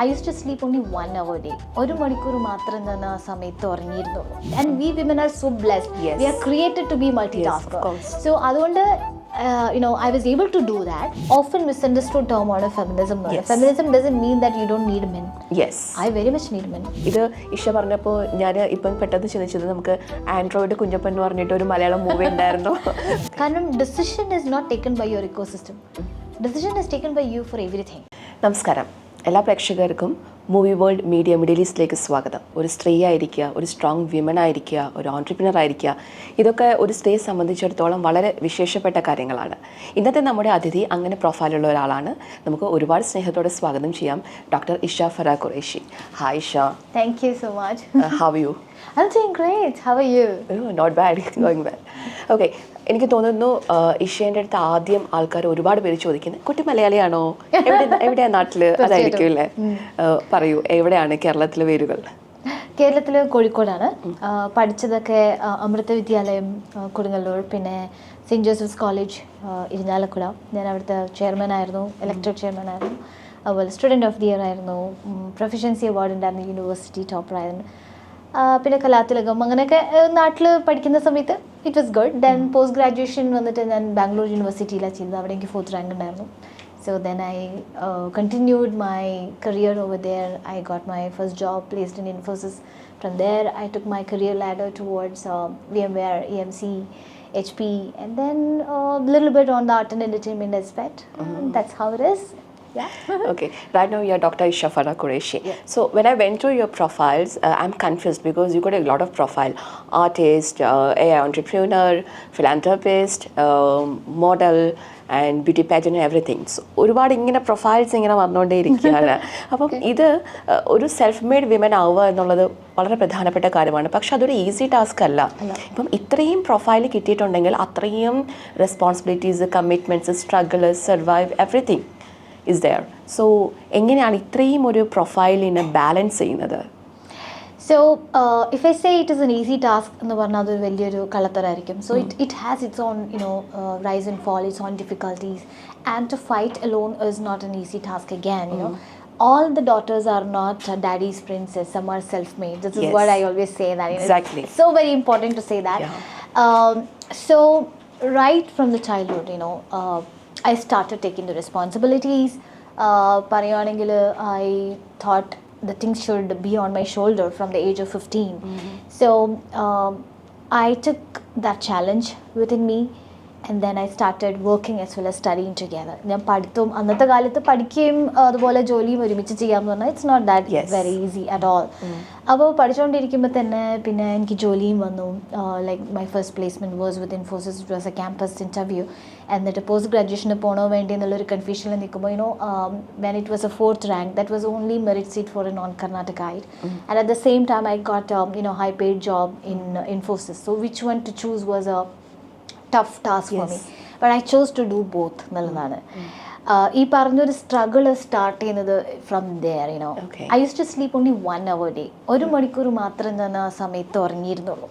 I used to sleep only 1 hour a day. ഒരു മണിക്കൂർ മാത്രം ഞാൻ ആ സമയത്ത് ഉറങ്ങിയിരുന്നുള്ളൂ. And we women are so blessed. Yes. We are created to be multitasker. Yes, of course. So അതുകൊണ്ട് I was able to do that. Often misunderstood term on feminism. Yes. Feminism doesn't mean that you don't need men. Yes. I very much need men. ഇത് ഇഷ പറഞ്ഞപ്പോൾ ഞാൻ ഇപ്പം പെട്ടെന്ന് ചിന്തിച്ചത് നമുക്ക് Android Kunjappan എന്ന് പറഞ്ഞിട്ട് ഒരു മലയാളം മൂവി ഉണ്ടായിരുന്നു. കാരണം decision is not taken by your ecosystem. Decision is taken by you for everything. നമസ്കാരം, എല്ലാ പ്രേക്ഷകർക്കും മൂവി വേൾഡ് മീഡിയ മിഡിൽ ഈസ്റ്റിലേക്ക് സ്വാഗതം. ഒരു സ്ത്രീ ആയിരിക്കുക, ഒരു സ്ട്രോങ് വിമൻ ആയിരിക്കുക, ഒരു ഓൺട്രപ്രനർ ആയിരിക്കുക, ഇതൊക്കെ ഒരു സ്ത്രീയെ സംബന്ധിച്ചിടത്തോളം വളരെ വിശേഷപ്പെട്ട കാര്യങ്ങളാണ്. ഇന്നത്തെ നമ്മുടെ അതിഥി അങ്ങനെ പ്രൊഫൈലുള്ള ഒരാളാണ്. നമുക്ക് ഒരുപാട് സ്നേഹത്തോടെ സ്വാഗതം ചെയ്യാം. Doctor Isha Fara Qureshi. Hi Isha. Thank you so much. How are you? I'm doing great. How are you? Oh, not bad. Going well. Okay. എനിക്ക് തോന്നുന്നു ഇഷേൻ്റെ അടുത്ത് ആദ്യം ആൾക്കാർ ഒരുപാട് പേര് ചോദിക്കുന്നത് കുട്ടി മലയാളിയാണോ, എവിടെയാ നാട്ടില്, അതായിരിക്കും അല്ലേ? പറയൂ, എവിടെയാണ് കേരളത്തിലെ വേരുകൾ? കേരളത്തിൽ കോഴിക്കോടാണ്. പഠിച്ചതൊക്കെ അമൃത വിദ്യാലയം കൊടുങ്ങല്ലൂർ, പിന്നെ സെയിൻറ്റ് ജോസഫ്സ് കോളേജ് ഇരിഞ്ഞാലക്കുട. ഞാൻ അവിടുത്തെ ചെയർമാൻ ആയിരുന്നു, ഇലക്ടഡ് ചെയർമാൻ ആയിരുന്നു. അതുപോലെ സ്റ്റുഡൻറ്റ് ഓഫ് ദി ഇയർ ആയിരുന്നു, പ്രൊഫഷൻസി അവാർഡ് ഉണ്ടായിരുന്നു, യൂണിവേഴ്സിറ്റി ടോപ്പർ ആയിരുന്നു. പിന്നെ കലാതിലകം അങ്ങനെയൊക്കെ നാട്ടിൽ പഠിക്കുന്ന സമയത്ത് it was good. Then post graduation വന്നിട്ട് ഞാൻ ബാംഗ്ലൂർ യൂണിവേഴ്സിറ്റിയിലാണ് ചെയ്തത്. അവിടെ എനിക്ക് 4th റാങ്ക് ഉണ്ടായിരുന്നു. So then I continued my career over there. I got my first job placed in Infosys. From there I took my career ladder towards VMware, EMC, HP, and then a little bit on the art and entertainment aspect. That's how it is. Yeah. Okay. Right now you are Dr.Isha Farha Quraishy. Yeah. So when I went through your profiles, I'm confused because you got a lot of profile: artist, AI entrepreneur, philanthropist, model, and beauty pageant and everything. So ഒരുപാട് ഇങ്ങനെ profiles ഇങ്ങനെ വന്നുകൊണ്ടേ ഇരിക്കുകയാണ്. അപ്പം ഇത് ഒരു self made women ആവുക എന്നുള്ളത് വളരെ പ്രധാനപ്പെട്ട കാര്യമാണ്. പക്ഷെ അതൊരു ഈസി ടാസ്ക് അല്ല. ഇപ്പം ഇത്രയും പ്രൊഫൈൽ കിട്ടിയിട്ടുണ്ടെങ്കിൽ അത്രയും responsibilities, commitments, struggle, survive, everything is there. So എങ്ങനെയാണ് ഇത്രയും ഒരു പ്രൊഫൈലിനെ ബാലൻസ് ചെയ്യുന്നത്? So if I say it is an easy task എന്ന് പറഞ്ഞാൽ അതൊരു വലിയൊരു കള്ളത്തരായിരിക്കും. So it has its own rise and fall, its own difficulties, and to fight alone is not an easy task again. All the daughters are not daddy's princess. Some are self-made. This is what I always say that. Exactly. It's so very important to say that. Yeah. So right from the childhood, I started taking the responsibilities. പറയുകയാണെങ്കിൽ I thought the things should be on my shoulder from the age of 15. So I took that challenge within me, and then I started working as well as studying together. ഞാൻ പഠിത്തവും അന്നത്തെ കാലത്ത് പഠിക്കുകയും അതുപോലെ ജോലിയും ഒരുമിച്ച് ചെയ്യാമെന്ന് പറഞ്ഞാൽ it's not that very easy at all. അപ്പോൾ പഠിച്ചുകൊണ്ടിരിക്കുമ്പോൾ തന്നെ പിന്നെ എനിക്ക് ജോലിയും വന്നു. Like my first placement was with Infosys. It was a campus interview. എന്നിട്ട് പോസ്റ്റ് ഗ്രാജുവേഷന് പോകണോ വേണ്ടി എന്നുള്ളൊരു കൺഫ്യൂഷനിൽ നിൽക്കുമ്പോൾ when it was a 4th rank, that was only merit seat for a non-Karnatakaite. And at the same time I got high paid job in Infosys. So which one to choose was a tough task for me, but I chose to do both. നല്ലതാണ്. ഈ പറഞ്ഞൊരു struggle start ചെയ്യുന്നത് from there. I used to sleep only 1 hour a day. ഒരു മണിക്കൂർ മാത്രം ഞാൻ ആ സമയത്ത് ഉറങ്ങിയിരുന്നുള്ളൂ.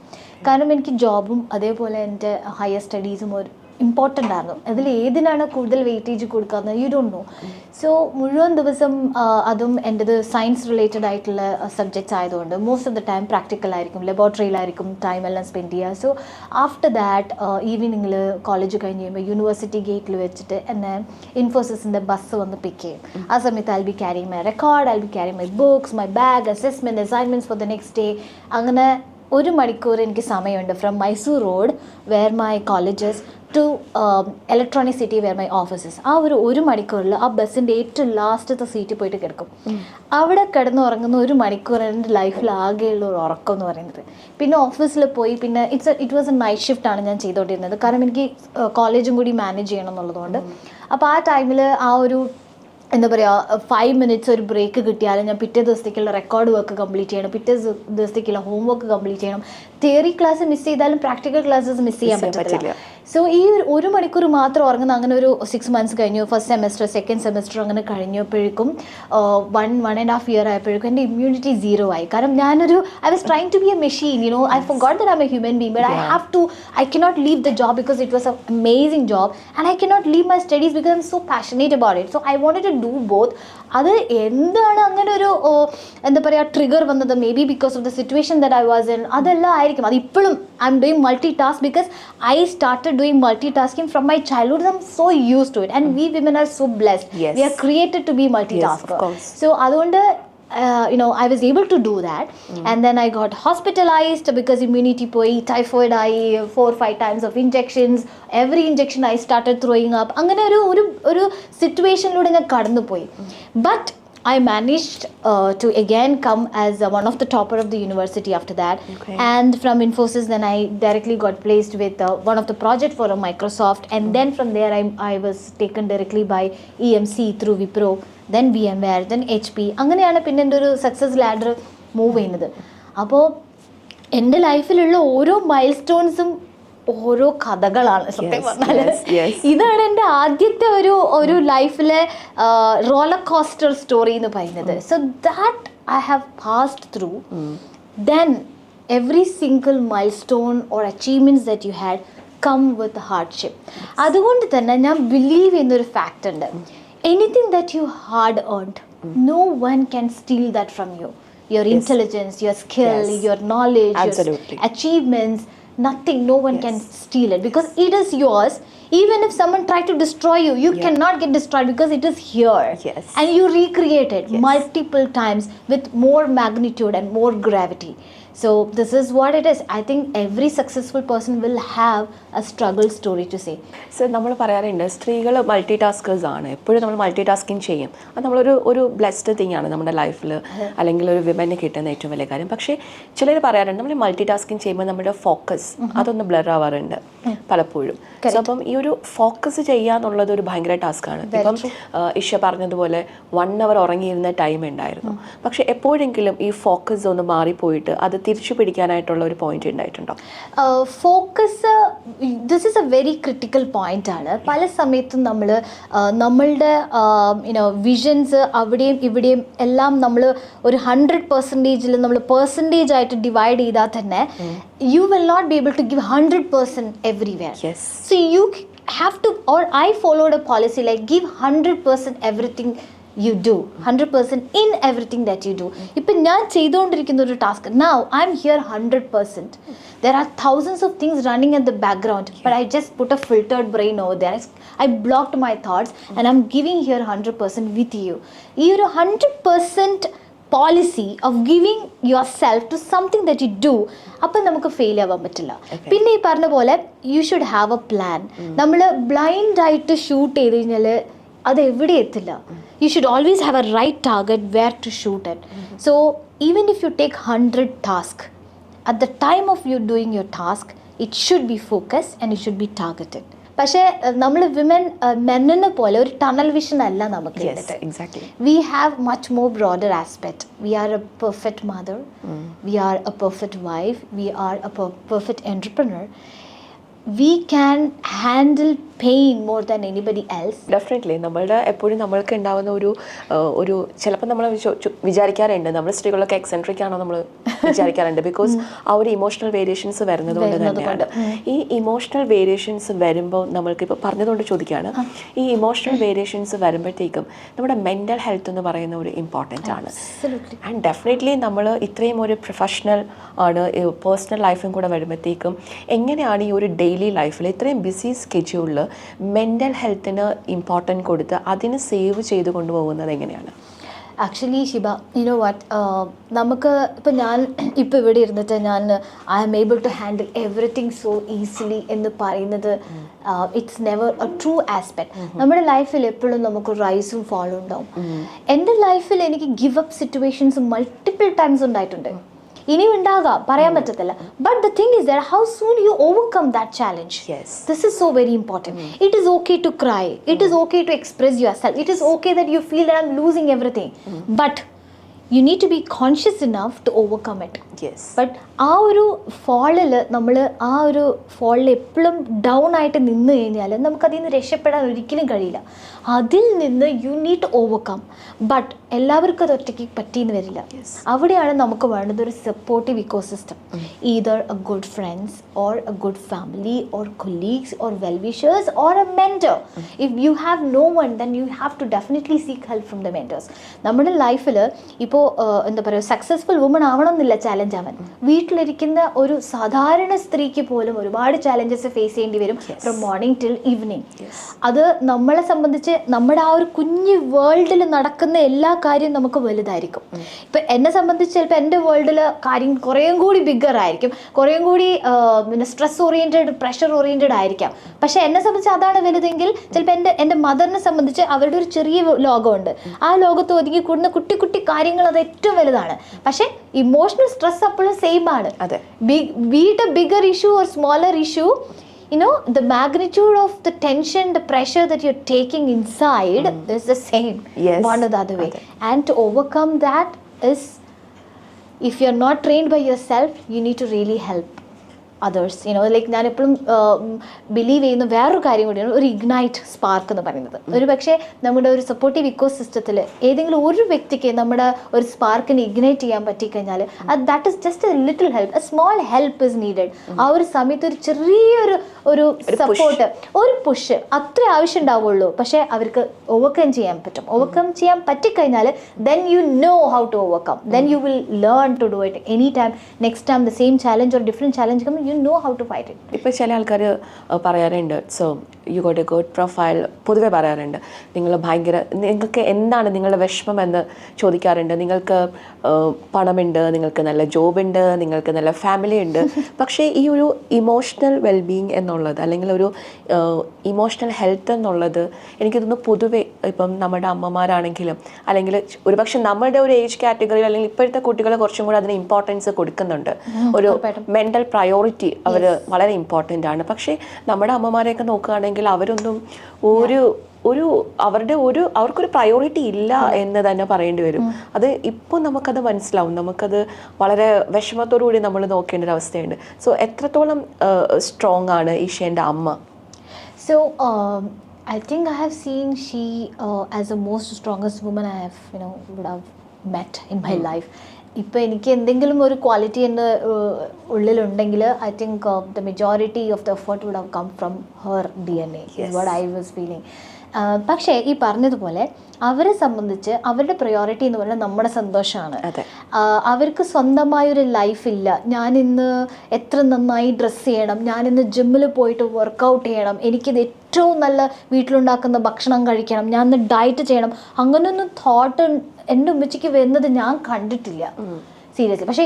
കാരണം എനിക്ക് ജോബും അതേപോലെ എൻ്റെ ഹയർ സ്റ്റഡീസും ഒരു ഇമ്പോർട്ടൻ്റ് ആയിരുന്നു. അതിൽ ഏതിനാണ് കൂടുതൽ വെയിറ്റേജ് കൊടുക്കുന്നത് യു ഡോണ്ട് നോ. സോ മുഴുവൻ ദിവസം അതും എൻ്റെത് സയൻസ് റിലേറ്റഡ് ആയിട്ടുള്ള സബ്ജക്ട്സ് ആയതുകൊണ്ട് മോസ്റ്റ് ഓഫ് ദ ടൈം പ്രാക്ടിക്കലായിരിക്കും, ലബോറട്ടറിയിലായിരിക്കും ടൈം എല്ലാം സ്പെൻഡ് ചെയ്യുക. സോ ആഫ്റ്റർ ദാറ്റ് ഈവനിങ്ങിൽ കോളേജ് കഴിഞ്ഞ് കഴിയുമ്പോൾ യൂണിവേഴ്സിറ്റി ഗേറ്റിൽ വെച്ചിട്ട് എന്നെ ഇൻഫോസിസിൻ്റെ ബസ് വന്ന് പിക്ക് ചെയ്യും. ആ സമയത്ത് I be carrying my record, I be carrying my books, my bag, assessment, assignments for the next day. അങ്ങനെ 1 മണിക്കൂർ എനിക്ക് സമയമുണ്ട് from Mysore road where my colleges to electronic city where my offices. ആ ഒരു മണിക്കൂറിൽ ആ ബസ്സിൻ്റെ ഏറ്റവും ലാസ്റ്റത്തെ സീറ്റിൽ പോയിട്ട് കിടക്കും. അവിടെ കിടന്ന് ഉറങ്ങുന്ന 1 മണിക്കൂർ എൻ്റെ ലൈഫിൽ ആകെയുള്ള ഒരു ഉറക്കം എന്ന് പറയുന്നത്. പിന്നെ ഓഫീസിൽ പോയി പിന്നെ ഇറ്റ് വാസ് എ നൈറ്റ് ഷിഫ്റ്റാണ് ഞാൻ ചെയ്തുകൊണ്ടിരുന്നത്. കാരണം എനിക്ക് കോളേജും കൂടി മാനേജ് ചെയ്യണം എന്നുള്ളതുകൊണ്ട്. അപ്പോൾ ആ ടൈമിൽ ആ ഒരു എന്താ പറയുക 5 minutes ഒരു ബ്രേക്ക് കിട്ടിയാലും ഞാൻ പിറ്റേ ദിവസത്തേക്കുള്ള റെക്കോർഡ് വർക്ക് കംപ്ലീറ്റ് ചെയ്യണം, പിറ്റേ ദിവസത്തേക്കുള്ള ഹോം വർക്ക് കംപ്ലീറ്റ് ചെയ്യണം. തിയറി ക്ലാസ് മിസ് ചെയ്താലും പ്രാക്ടിക്കൽ ക്ലാസ്സസ് മിസ് ചെയ്യാൻ പറ്റില്ല. സോ ഈ 1 മണിക്കൂർ മാത്രം ഉറങ്ങുന്ന അങ്ങനെ ഒരു 6 months കഴിഞ്ഞു. ഫസ്റ്റ് സെമസ്റ്റർ, സെക്കൻഡ് സെമസ്റ്റർ അങ്ങനെ കഴിഞ്ഞപ്പോഴേക്കും 1.5 year ആയപ്പോഴേക്കും എൻ്റെ ഇമ്മ്യൂണിറ്റി 0 ആയി. കാരണം I was trying to be a machine, I forgot that I'm a human being, but I cannot leave the job because it was an amazing job, and I cannot leave my studies because I'm so passionate about it. So I wanted to do both. അത് എന്താണ് അങ്ങനെ ഒരു എന്താ പറയുക trigger വന്നത്, maybe because of the situation that I was in, അതെല്ലാം ആയിരിക്കും. അത് ഇപ്പോഴും I'm doing multi task because I started doing multi tasking from my childhood. I'm so used to it and we women are so blessed. We are created to be multi tasker. So അതുകൊണ്ട് I was able to do that. And then I got hospitalized because immunity poi, typhoid I 4-5 times of injections. Every injection I started throwing up. Angane oru situation lode njan kadanu poi. But I managed to again come as one of the topper of the university after that. Okay. And from Infosys then I directly got placed with one of the project for Microsoft. And then from there I was taken directly by EMC through Wipro, then VMware, then HP. അങ്ങനെയാണ് പിന്നെ എൻ്റെ ഒരു success ladder move ചെയ്യുന്നത്. അപ്പോൾ എൻ്റെ ലൈഫിലുള്ള ഓരോ mile സ്റ്റോൺസും ഓരോ കഥകളാണ് സത്യം പറഞ്ഞാൽ. ഇതാണ് എൻ്റെ ആദ്യത്തെ ഒരു ലൈഫിലെ റോളർ കോസ്റ്റർ സ്റ്റോറി എന്ന് പറയുന്നത്. So that I have passed through. Then every single milestone or achievements that you had come with hardship. അതുകൊണ്ട് തന്നെ ഞാൻ ബിലീവ് ചെയ്യുന്നൊരു ഫാക്റ്റ് ഉണ്ട്. Anything that you hard earned, no one can steal that from you. Your intelligence, your skill, your knowledge, absolutely, your achievements, nothing, no one can steal it because it is yours. Even if someone tried to destroy you, you cannot get destroyed because it is here. And you recreate it multiple times with more magnitude and more gravity. So this is what it is. I think every successful person will have a struggle story to say. So നമ്മൾ പറയാറുണ്ട് സ്ത്രീകൾ multi taskers ആണ്, എപ്പോഴും നമ്മൾ multi tasking ചെയ്യും. അത് നമ്മളൊരു blessed thing ആണ് നമ്മുടെ ലൈഫിൽ, അല്ലെങ്കിൽ ഒരു വിമന് കിട്ടുന്ന ഏറ്റവും വലിയ കാര്യം. പക്ഷേ ചിലർ പറയാറുണ്ട് നമ്മൾ മൾട്ടി ടാസ്കിങ് ചെയ്യുമ്പോൾ നമ്മുടെ ഫോക്കസ് അതൊന്ന് ബ്ലർ ആവാറുണ്ട് പലപ്പോഴും. സോ അപ്പം ഈ ഒരു ഫോക്കസ് ചെയ്യാന്നുള്ളത് ഒരു ഭയങ്കര ടാസ്ക്കാണ്. ഇപ്പം ഇഷ പറഞ്ഞതുപോലെ 1 hour ഉറങ്ങിയിരുന്ന ടൈം ഉണ്ടായിരുന്നു, പക്ഷെ എപ്പോഴെങ്കിലും ഈ ഫോക്കസ് ഒന്ന് മാറിപ്പോയിട്ട് അത് തിരിച്ചു പിടിക്കാനായിട്ടുള്ള ഒരു പോയിന്റ് ഉണ്ടായിട്ടുണ്ടോ? Focus, this is A very critical point ആണ്. പല സമയത്തും നമ്മൾ നമ്മളുടെ വിഷൻസ് അവിടെയും ഇവിടെയും എല്ലാം നമ്മൾ ഒരു 100% നമ്മൾ പെർസെൻറ്റേജ് ആയിട്ട് ഡിവൈഡ് ചെയ്താൽ തന്നെ you will not be able to give 100% everywhere. So you have to, or I followed a policy like give 100% everything you do, 100% in everything that you do. ഇപ്പം ഞാൻ ചെയ്തുകൊണ്ടിരിക്കുന്ന ഒരു task, now I'm here 100%. There are thousands of things running in the background, but I just put a filtered brain over there. I blocked my thoughts and I'm giving here 100% with you. ഈ ഒരു 100% policy of giving yourself to something that you do, അപ്പം നമുക്ക് fail ആവാൻ പറ്റില്ല. പിന്നെ ഈ പറഞ്ഞ പോലെ you should have a plan. നമ്മൾ ബ്ലൈൻഡ് ആയിട്ട് ഷൂട്ട് ചെയ്ത് കഴിഞ്ഞാൽ അത് എവിടെ എത്തില്ല. You should always have a right target where to shoot it. So even if you take 100 tasks, at the time of you doing your task, it should be focused and it should be targeted. പക്ഷേ നമ്മൾ women മെന്നിനെ പോലെ ഒരു tunnel vision അല്ല നമുക്ക്. We have much more broader aspect. We are a perfect mother, we are a perfect wife, we are a perfect entrepreneur. We can handle pain more than anybody else. Definitely നമ്മളുടെ എപ്പോഴും നമ്മൾക്ക് ഉണ്ടാവുന്ന ഒരു ചിലപ്പോൾ നമ്മൾ വിചാരിക്കാറുണ്ട് നമ്മൾ സ്ത്രീകളൊക്കെ എക്സെൻട്രിക് ആണോ നമ്മൾ വിചാരിക്കാറുണ്ട്. ബിക്കോസ് ആ ഒരു ഇമോഷണൽ വേരിയേഷൻസ് വരുന്നത് കൊണ്ട് തന്നെയാണ്. ഈ ഇമോഷണൽ വേരിയേഷൻസ് വരുമ്പോൾ നമ്മൾക്ക് ഇപ്പോൾ പറഞ്ഞതുകൊണ്ട് ചോദിക്കുകയാണ്, ഈ ഇമോഷണൽ വേരിയേഷൻസ് വരുമ്പോഴത്തേക്കും നമ്മുടെ മെൻ്റൽ ഹെൽത്ത് എന്ന് പറയുന്ന ഒരു ഇമ്പോർട്ടൻ്റ് ആണ്. ആൻഡ് ഡെഫിനറ്റ്ലി നമ്മൾ ഇത്രയും ഒരു പ്രൊഫഷണൽ ആണ്, പേഴ്സണൽ ലൈഫും കൂടെ വരുമ്പോഴത്തേക്കും എങ്ങനെയാണ് ഈ ഒരു ഡെയിലി ലൈഫിൽ ഇത്രയും ബിസി സ്കെഡ്യൂളിൽ മെൻ്റൽ ഹെൽത്തിന് ഇമ്പോർട്ടൻറ്റ് കൊടുത്ത് അതിന് സേവ് ചെയ്ത് കൊണ്ടുപോകുന്നത് എങ്ങനെയാണ്? Actually Shiba, you know what, നമുക്ക് ഇപ്പം ഞാൻ ഇപ്പോൾ ഇവിടെ ഇരുന്നിട്ട് ഞാൻ I am able to handle everything so easily എന്ന് പറയുന്നത് it's never a true aspect. നമ്മുടെ ലൈഫിൽ എപ്പോഴും നമുക്ക് റൈസും ഫോളും ഉണ്ടാവും. എൻ്റെ ലൈഫിൽ എനിക്ക് give up situations multiple times ഉണ്ടായിട്ടുണ്ട്. ഇനിയും ഉണ്ടാകാം, പറയാൻ പറ്റത്തില്ല. But the thing is that how soon you overcome that challenge. This is so very important. It is okay to cry, it is okay to express yourself, it is okay that you feel that I am losing everything. But you need to be conscious enough to overcome it. Yes. But ആ ഒരു ഫോളിൽ നമ്മൾ ആ ഒരു ഫോളിൽ എപ്പോഴും down ആയിട്ട് നിന്ന് കഴിഞ്ഞാൽ നമുക്കതിൽ നിന്ന് രക്ഷപ്പെടാൻ ഒരിക്കലും കഴിയില്ല. അതിൽ നിന്ന് you need to overcome. But എല്ലാവർക്കും അത് ഒറ്റയ്ക്ക് പറ്റിയെന്ന് വരില്ല. അവിടെയാണ് നമുക്ക് വേണ്ടത് ഒരു supportive ecosystem. Either a good friends or a good family or colleagues or well wishers or a mentor. If you have no one then you have to definitely seek help from the mentors. നമ്മുടെ ലൈഫിൽ ഇപ്പോൾ എന്താ പറയുക, successful woman ആവണം എന്നില്ല challenge ആവാൻ. വീട്ടിലിരിക്കുന്ന ഒരു സാധാരണ സ്ത്രീക്ക് പോലും ഒരുപാട് ചാലഞ്ചസ് ഫേസ് ചെയ്യേണ്ടി വരും ഫ്രം മോർണിംഗ് ടിൽ ഈവനിങ്. അത് നമ്മളെ സംബന്ധിച്ച് നമ്മുടെ ആ ഒരു കുഞ്ഞു വേൾഡിൽ നടക്കുന്ന എല്ലാ കാര്യവും നമുക്ക് വലുതായിരിക്കും. ഇപ്പം എന്നെ സംബന്ധിച്ച് ചിലപ്പോൾ എൻ്റെ വേൾഡിൽ കാര്യം കുറേയും കൂടി ബിഗ്ഗർ ആയിരിക്കും, കുറേയും കൂടി പിന്നെ സ്ട്രെസ് ഓറിയൻറ്റഡ്, പ്രഷർ ഓറിയൻറ്റഡ് ആയിരിക്കാം. പക്ഷേ എന്നെ സംബന്ധിച്ച് അതാണ് വലുതെങ്കിൽ ചിലപ്പോൾ എൻ്റെ മദറിനെ സംബന്ധിച്ച് അവരുടെ ഒരു ചെറിയ ലോകമുണ്ട്. ആ ലോകത്ത് ഒതുങ്ങി കൂടുന്ന കുട്ടി കുട്ടി കാര്യങ്ങൾ അത് ഏറ്റവും വലുതാണ്. പക്ഷേ ഇമോഷണൽ സ്ട്രെസ് അപ്പോഴും സെയിം ആണ്. Be it a bigger issue or smaller issue, you know, the magnitude of the tension, the pressure that you're taking inside is the same. One or the other way. And to overcome that is, if you're not trained by yourself, you need to really help others. You know, like ഞാൻ എപ്പോഴും believe ചെയ്യുന്ന വേറൊരു കാര്യം കൂടിയാണ് ഒരു ignite spark എന്ന് പറയുന്നത്. ഒരു പക്ഷേ നമ്മുടെ ഒരു സപ്പോർട്ടീവ് ഇക്കോ സിസ്റ്റത്തിൽ ഏതെങ്കിലും ഒരു വ്യക്തിക്ക് നമ്മുടെ ഒരു സ്പാർക്കിനെ ഇഗ്നൈറ്റ് ചെയ്യാൻ പറ്റിക്കഴിഞ്ഞാൽ that is just A little help, A small help is needed. ആ ഒരു സമയത്ത് ഒരു ചെറിയൊരു ഒരു സപ്പോർട്ട്, ഒരു പുഷ് അത്രേ ആവശ്യം ഉണ്ടാവുള്ളൂ. പക്ഷേ അവർക്ക് ഓവർകം ചെയ്യാൻ പറ്റും. ഓവർകം ചെയ്യാൻ പറ്റിക്കഴിഞ്ഞാൽ then you know how to overcome. Then you will learn to do it any time. Next time the same challenge or different challenge come, you know how to fight it. ഇപ്പോൾ ചില ആൾക്കാർ പറയാറുണ്ട്, so you got A good profile. പൊതുവെ പറയാറുണ്ട് നിങ്ങൾ ഭയങ്കര, നിങ്ങൾക്ക് എന്താണ് നിങ്ങളുടെ വിഷമം എന്ന് ചോദിക്കാറുണ്ട്. നിങ്ങൾക്ക് പണമുണ്ട്, നിങ്ങൾക്ക് നല്ല ജോബുണ്ട്, നിങ്ങൾക്ക് നല്ല ഫാമിലി ഉണ്ട്. പക്ഷേ ഈ ഒരു ഇമോഷണൽ വെൽബീയിങ് എന്നുള്ളത്, അല്ലെങ്കിൽ ഒരു ഇമോഷണൽ ഹെൽത്ത് എന്നുള്ളത് എനിക്ക് തോന്നുന്നു പൊതുവെ ഇപ്പം നമ്മുടെ അമ്മമാരാണെങ്കിലും അല്ലെങ്കിൽ ഒരുപക്ഷെ നമ്മുടെ ഒരു ഏജ് കാറ്റഗറിയിൽ അല്ലെങ്കിൽ ഇപ്പോഴത്തെ കുട്ടികൾ കുറച്ചും കൂടെ അതിന് ഇമ്പോർട്ടൻസ് കൊടുക്കുന്നുണ്ട്. ഒരു മെൻ്റൽ പ്രയോറിറ്റി അവർ വളരെ ഇമ്പോർട്ടൻ്റ് ആണ്. പക്ഷേ നമ്മുടെ അമ്മമാരെയൊക്കെ നോക്കുകയാണെങ്കിൽ അവരൊന്നും അവർക്കൊരു പ്രയോറിറ്റി ഇല്ല എന്ന് തന്നെ പറയേണ്ടി വരും. അത് ഇപ്പോൾ നമുക്കത് മനസ്സിലാവും, നമുക്കത് വളരെ വിഷമത്തോടു കൂടി നമ്മൾ നോക്കേണ്ട ഒരു അവസ്ഥയുണ്ട്. സോ എത്രത്തോളം സ്ട്രോങ് ആണ് ഈശയുടെ അമ്മ? So I think I have seen she as the most strongest woman I have would have met in my life. ഇപ്പോൾ എനിക്ക് എന്തെങ്കിലും ഒരു ക്വാളിറ്റി എൻ്റെ ഉള്ളിലുണ്ടെങ്കിൽ I think the majority of the effort would have come from her DNA is what I was feeling. പക്ഷേ ഈ പറഞ്ഞതുപോലെ അവരെ സംബന്ധിച്ച് അവരുടെ പ്രയോറിറ്റി എന്ന് പറഞ്ഞാൽ നമ്മുടെ സന്തോഷമാണ്. അവർക്ക് സ്വന്തമായൊരു ലൈഫില്ല. ഞാനിന്ന് എത്ര നന്നായി ഡ്രസ്സ് ചെയ്യണം, ഞാനിന്ന് ജിമ്മിൽ പോയിട്ട് വർക്കൗട്ട് ചെയ്യണം, എനിക്കിത് ഏറ്റവും നല്ല വീട്ടിലുണ്ടാക്കുന്ന ഭക്ഷണം കഴിക്കണം, ഞാൻ ഇന്ന് ഡയറ്റ് ചെയ്യണം, അങ്ങനെയൊന്നും തോട്ട് എൻ്റെ ഉമ്മച്ചിക്ക് വരുന്നത് ഞാൻ കണ്ടിട്ടില്ല സീരിയസ്ലി. പക്ഷേ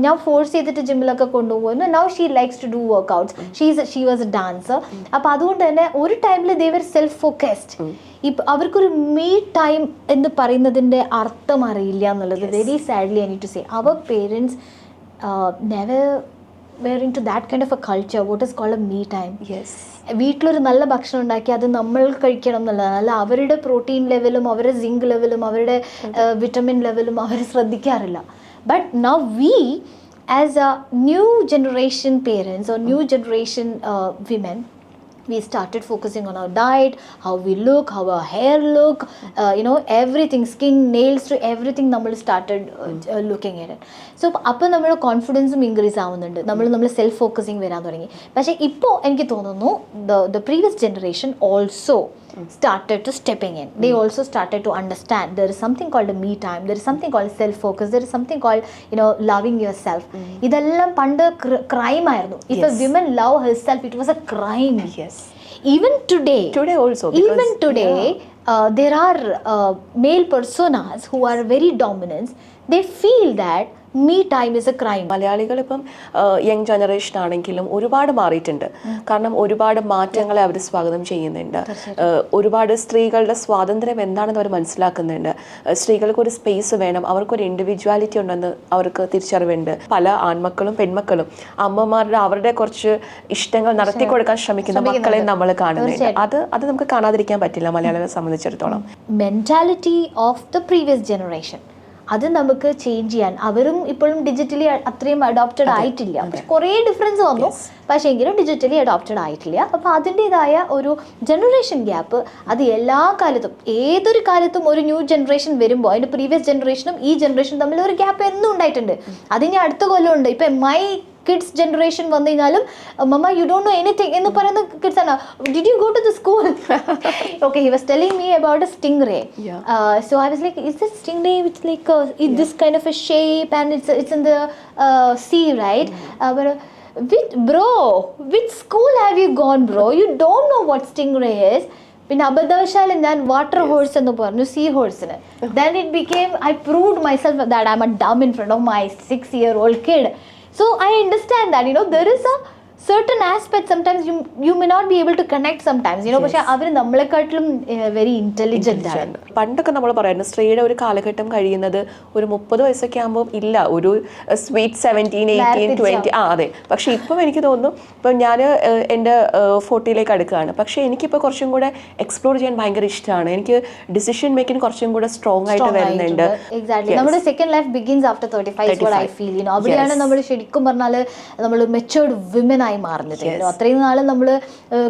ഞാൻ ഫോഴ്സ് ചെയ്തിട്ട് ജിമ്മിലൊക്കെ കൊണ്ടുപോകുന്നു. Now she likes to do workouts. She was a dancer. അപ്പോൾ അതുകൊണ്ട് തന്നെ ഒരു ടൈമിൽ ദേ വർ സെൽഫ് ഫോക്കസ്ഡ്. ഇപ്പം അവർക്കൊരു മീ ടൈം എന്ന് പറയുന്നതിൻ്റെ അർത്ഥം അറിയില്ല എന്നുള്ളത് very sadly I need to say. അവർ parents never were into that kind of a culture what is called a me time. വീട്ടിലൊരു നല്ല ഭക്ഷണം ഉണ്ടാക്കി അത് നമ്മൾ കഴിക്കണം എന്നുള്ളതാണ്. അല്ല അവരുടെ പ്രോട്ടീൻ ലെവലും അവരുടെ സിങ്ക് ലെവലും അവരുടെ വിറ്റമിൻ ലെവലും അവർ ശ്രദ്ധിക്കാറില്ല. But now we as a new generation parents or new generation women, we started focusing on our diet, how we look, how our hair look, everything, skin, nails to everything നമ്മൾ started looking at it. So അപ്പോൾ നമ്മുടെ കോൺഫിഡൻസും increase ആവുന്നുണ്ട്, നമ്മൾ self focusing വരാൻ തുടങ്ങി. പക്ഷേ ഇപ്പോൾ എനിക്ക് തോന്നുന്നു the previous generation also started to stepping in. They also started to understand there is something called a me time, there is something called self focus, there is something called loving yourself. ഇതെല്ലാം പണ്ട് crime ആയിരുന്നു. If a woman love herself, it was a crime. Even today also, even today there are male personas who are very dominant. They feel that me time is A crime. മലയാളികൾ ഇപ്പം young generation ആണെങ്കിലും ഒരുപാട് മാറിയിട്ടുണ്ട്. കാരണം ഒരുപാട് മാറ്റങ്ങളെ അവർ സ്വാഗതം ചെയ്യുന്നുണ്ട്. ഒരുപാട് സ്ത്രീകളുടെ സ്വാതന്ത്ര്യം എന്താണെന്ന് അവർ മനസ്സിലാക്കുന്നുണ്ട്. സ്ത്രീകൾക്ക് ഒരു സ്പേസ് വേണം, അവർക്കൊരു ഇൻഡിവിജ്വാലിറ്റി ഉണ്ടെന്ന് അവർക്ക് തിരിച്ചറിവുണ്ട്. പല ആൺമക്കളും പെൺമക്കളും അമ്മമാരുടെ അവരുടെ കുറച്ച് ഇഷ്ടങ്ങൾ നടത്തി കൊടുക്കാൻ ശ്രമിക്കുന്ന മക്കളെ നമ്മൾ കാണുന്നുണ്ട്. അത് നമുക്ക് കാണാതിരിക്കാൻ പറ്റില്ല മലയാളികളെ സംബന്ധിച്ചിടത്തോളം. Mentality of the previous generation അത് നമുക്ക് ചേഞ്ച് ചെയ്യാൻ അവരും ഇപ്പോഴും ഡിജിറ്റലി അത്രയും അഡോപ്റ്റഡ് ആയിട്ടില്ല. പക്ഷെ കുറേ ഡിഫറൻസ് വന്നു, പക്ഷേ എങ്കിലും ഡിജിറ്റലി അഡോപ്റ്റഡ് ആയിട്ടില്ല. അപ്പോൾ അതിൻ്റെതായ ഒരു ജനറേഷൻ ഗ്യാപ്പ് അത് എല്ലാ കാലത്തും ഏതൊരു കാലത്തും ഒരു ന്യൂ ജനറേഷൻ വരുമ്പോൾ അതിൻ്റെ പ്രീവിയസ് ജനറേഷനും ഈ ജനറേഷനും തമ്മിൽ ഒരു ഗ്യാപ്പ് എന്നും ഉണ്ടായിട്ടുണ്ട്. അതിന് അടുത്ത കൊല്ലമുണ്ട്. ഇപ്പം മൈ കിഡ്സ് ജനറേഷൻ വന്നു കഴിഞ്ഞാലും mamma you don't know anything എന്ന് പറയുന്ന കിഡ്സ് ആണ്. Did you go to the school? Okay, he was telling me about a stingray. So I was like, is this stingray which like this kind of a shape and it's in the sea, right? But which school have you gone, bro? You don't know what stingray is. പിന്നെ അബദ്ധവശാലും ഞാൻ water horse എന്ന് പറഞ്ഞു, see ഹോഴ്സിന്. Then it became, I proved myself that I'm a dumb in front of my 6-year-old kid. So I understand that, there is a certain aspect sometimes you may not be able to connect sometimes, പക്ഷേ അവർ നമ്മളെക്കാട്ടിലും very intelligent ആണ്. പണ്ടൊക്കെ നമ്മൾ പറയുന്നത് സ്ത്രീയുടെ ഒരു കാലഘട്ടം കഴിയുന്നത് ഒരു 30 വയസ്സൊക്കെ ആകുമ്പോൾ ഇല്ല, ഒരു സ്വീറ്റ് 17, 18, 20. അതെ. പക്ഷേ ഇപ്പം എനിക്ക് തോന്നുന്നു, ഇപ്പം ഞാൻ എൻ്റെ 40ലേക്ക് അടുക്കുകയാണ്. പക്ഷേ എനിക്കിപ്പോൾ കുറച്ചും കൂടെ എക്സ്പ്ലോർ ചെയ്യാൻ ഭയങ്കര ഇഷ്ടമാണ്. എനിക്ക് ഡിസിഷൻ മേക്കിംഗ് കുറച്ചും കൂടെ സ്ട്രോങ് ആയിട്ട് വരുന്നുണ്ട്. എക്സാക്ട്ലി. നമ്മുടെ second life begins after 35 is what I feel. അവിടെയാണ് നമ്മൾ ശരിക്കും പറഞ്ഞാൽ നമ്മൾ മെച്ചുവേർഡ് വിമൻ ആയി മാറുന്നത്. അത്രയും നാളും നമ്മൾ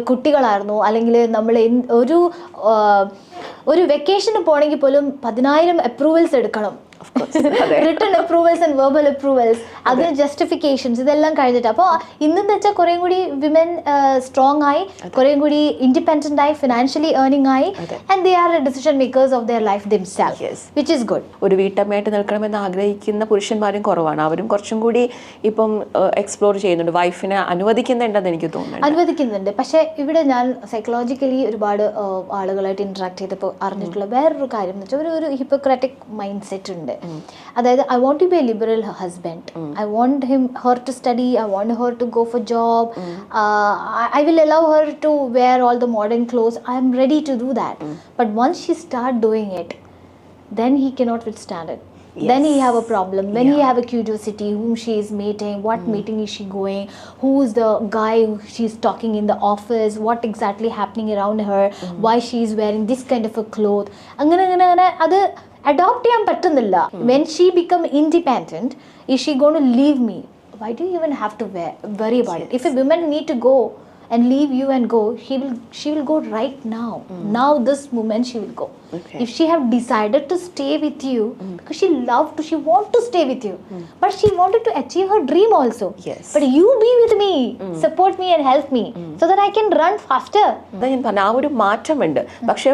കുട്ടികളായിരുന്നു, അല്ലെങ്കിൽ നമ്മൾ ഒരു വെക്കേഷന് പോകണമെങ്കിൽ പോലും 10,000 അപ്രൂവൽസ് എടുക്കണം. Written approvals and verbal approvals, അതിന് ജസ്റ്റിഫിക്കേഷൻസ്, ഇതെല്ലാം കഴിഞ്ഞിട്ട്. അപ്പോൾ ഇന്നെന്ന് വെച്ചാൽ കുറേ കൂടി വിമൻ സ്ട്രോങ് ആയി, കുറേ കൂടി ഇൻഡിപെൻഡൻ്റ് ആയി, ഫിനാൻഷ്യലി ഏർണിംഗ് ആയി, and they are decision makers of their life themselves, which is good. ഒരു വീട്ടമ്മയായിട്ട് നിൽക്കണമെന്ന് ആഗ്രഹിക്കുന്ന പുരുഷന്മാരും കുറവാണ്. അവരും കുറച്ചും കൂടി ഇപ്പം എക്സ്പ്ലോർ ചെയ്യുന്നുണ്ട്, വൈഫിനെ അനുവദിക്കുന്നുണ്ടെന്ന് എനിക്ക് തോന്നുന്നു. അനുവദിക്കുന്നുണ്ട്. പക്ഷേ ഇവിടെ ഞാൻ സൈക്കോളജിക്കലി ഒരുപാട് ആളുകളായിട്ട് ഇൻട്രാക്ട് ചെയ്തപ്പോൾ അറിഞ്ഞിട്ടുള്ള വേറൊരു കാര്യം എന്ന് വെച്ചാൽ ഒരു ഹിപ്പോക്രാറ്റിക് മൈൻഡ് സെറ്റ് ഉണ്ട്. അതായത് I want to be a liberal husband. I want her to study. I want her to go for job. I will allow her to wear all the modern clothes. I am ready to do that. But once she start doing it, then he cannot withstand it. Then he have a problem. When he have a curiosity, whom she is meeting, what meeting is she going, who is the guy she is talking in the office, what exactly happening around her, why she is wearing this kind of a cloth. അങ്ങനെ അത് adopt ചെയ്യാൻ പറ്റുന്നില്ല. When she become independent, is she going to leave me? Why do you even have to worry about it? If a woman need to go and leave you and go, she will go right now. Now this moment she will go. If she have decided to stay with you because she want to stay with you, but she wanted to achieve her dream also. But you be with me, support me and help me so that I can run faster. ഞാൻ പറഞ്ഞ ആ ഒരു മാറ്റമുണ്ട്. പക്ഷെ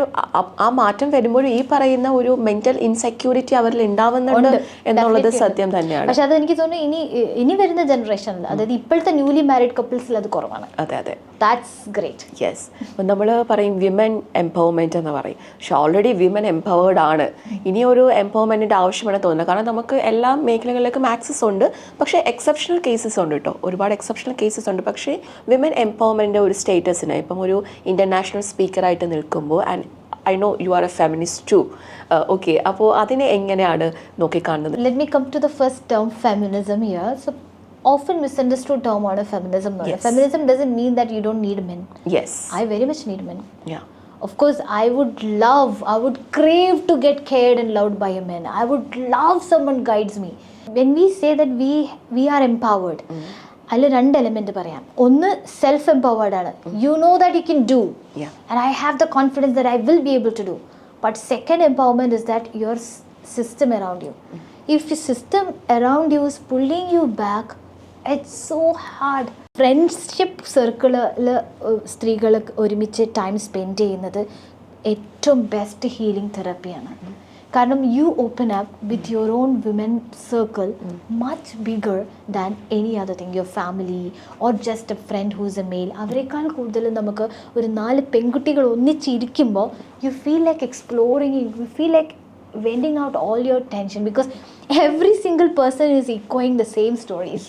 ആ മാറ്റം വരുമ്പോൾ ഈ പറയുന്ന ഒരു മെന്റൽ ഇൻസെക്യൂരിറ്റി അവരിൽ ഉണ്ടാവുന്നുണ്ട് എന്നുള്ളത് സത്യം തന്നെയാണ്. പക്ഷെ അത് എനിക്ക് തോന്നുന്നു ഇനി വരുന്ന ജനറേഷനിൽ, അതായത് ഇപ്പോഴത്തെ ന്യൂലി മാരീഡ് കപ്പിൾസിൽ അത് കുറവാണ്. അതെ. That's great. യെസ്. നമ്മൾ പറയും വിമൻ എംപവർമെന്റ് എന്ന് പറയും. പക്ഷെ ഓൾറെഡി വിമൻ എംപവേർഡ് ആണ്. ഇനി ഒരു എംപവർമെന്റിന്റെ ആവശ്യമാണ് തോന്നുന്നത്. കാരണം നമുക്ക് എല്ലാ മേഖലകളിലേക്കും ആക്സസ് ഉണ്ട്. പക്ഷേ എക്സെപ്ഷണൽ കേസസ് ഉണ്ട് കേട്ടോ, ഒരുപാട് എക്സെപ്ഷണൽ കേസസ് ഉണ്ട്. പക്ഷേ വിമൻ എംപവർമെന്റ് ഒരു സ്റ്റേറ്റസിന് ഇപ്പം ഒരു ഇന്റർനാഷണൽ സ്പീക്കറായിട്ട് നിൽക്കുമ്പോൾ, and I know you are a feminist too, okay, അപ്പോൾ അതിനെ എങ്ങനെയാണ് നോക്കിക്കാണുന്നത്? Let me come to the first term feminism here. So often misunderstood term on feminism. Feminism doesn't mean that you don't need men. Yes, I very much need men. Yeah. Of course, I would crave to get cared and loved by a man. I would love someone guides me. When we say that we are empowered, അതിൽ 2 element പറയാം. ഒന്ന് self empowered ആണ്. You know that you can do. And I have the confidence that I will be able to do. But second empowerment is that your system around you. If the system around you is pulling you back, it's so hard. Friendship സർക്കിളിൽ സ്ത്രീകൾ ഒരുമിച്ച് time spend ചെയ്യുന്നത് ഏറ്റവും best healing തെറാപ്പിയാണ്. കാരണം you open up with your own women circle much bigger than any other thing, your family or just a friend who's a male. അവരെക്കാൾ കൂടുതൽ നമുക്ക് ഒരു 4 പെൺകുട്ടികൾ ഒന്നിച്ചിരിക്കുമ്പോൾ you feel like exploring, you feel like venting out all your tension, because every single person is echoing the same stories.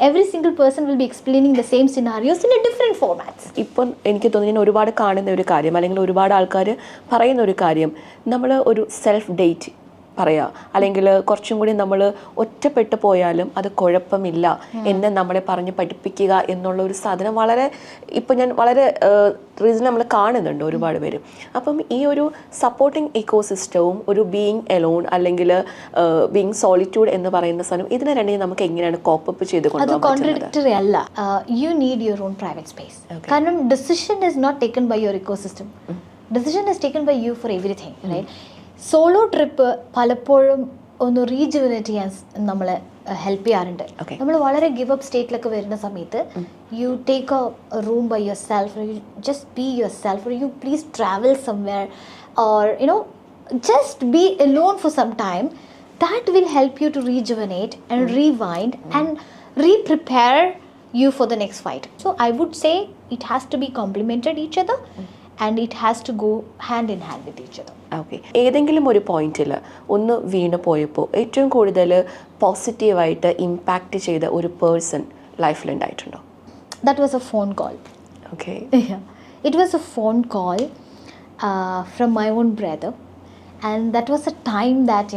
Every single person will be explaining the same scenarios in a different formats. ഇപ്പം എനിക്ക് തോന്നുന്നു ഒരുപാട് കാണുന്ന ഒരു കാര്യം, അല്ലെങ്കിൽ ഒരുപാട് ആൾക്കാർ പറയുന്ന ഒരു കാര്യം, നമ്മൾ ഒരു സെൽഫ് ഡേറ്റ് പറയാം, അല്ലെങ്കിൽ കുറച്ചും കൂടി നമ്മൾ ഒറ്റപ്പെട്ടു പോയാലും അത് കുഴപ്പമില്ല എന്ന് നമ്മളെ പറഞ്ഞ് പഠിപ്പിക്കുക എന്നുള്ള ഒരു സാധനം വളരെ ഇപ്പം ഞാൻ വളരെ റീസൺ നമ്മൾ കാണുന്നുണ്ട് ഒരുപാട് പേര്. അപ്പം ഈ ഒരു സപ്പോർട്ടിങ് ഇക്കോസിസ്റ്റവും ഒരു ബീയിങ് എലോൺ അല്ലെങ്കിൽ ബീയിങ് സോളിറ്റ്യൂഡ് എന്ന് പറയുന്ന സാധനം, ഇതിനെ രണ്ടിനും നമുക്ക് എങ്ങനെയാണ് കോപ്പപ്പ് ചെയ്ത് കൊണ്ടുപോകാൻ കോൺട്രഡിക്ടറി അല്ല. You need your own private space. കാരണം decision is not taken by your ecosystem, decision is taken by you for everything, right? Solo trip പലപ്പോഴും ഒന്ന് റീജുവനേറ്റ് ചെയ്യാൻ നമ്മളെ ഹെൽപ്പ് ചെയ്യാറുണ്ട്. നമ്മൾ വളരെ ഗിവ് അപ്പ് സ്റ്റേറ്റിലൊക്കെ വരുന്ന സമയത്ത് you take a room by yourself, you just be yourself, you please travel somewhere or just be alone for some time. That will help you to rejuvenate and rewind and re-prepare you for the next fight. So I would say it has to be complemented each other and it has to go hand in hand with each other. Okay. ഏതെങ്കിലും ഒരു പോയിന്റിൽ ഒന്ന് വീണ് പോയപ്പോൾ ഏറ്റവും കൂടുതൽ പോസിറ്റീവായിട്ട് impact ചെയ്ത ഒരു പേഴ്സൺ ലൈഫിൽ ഉണ്ടായിട്ടുണ്ടോ? That was a phone call. Okay. Yeah. It was a phone call from my own brother. And that was a time that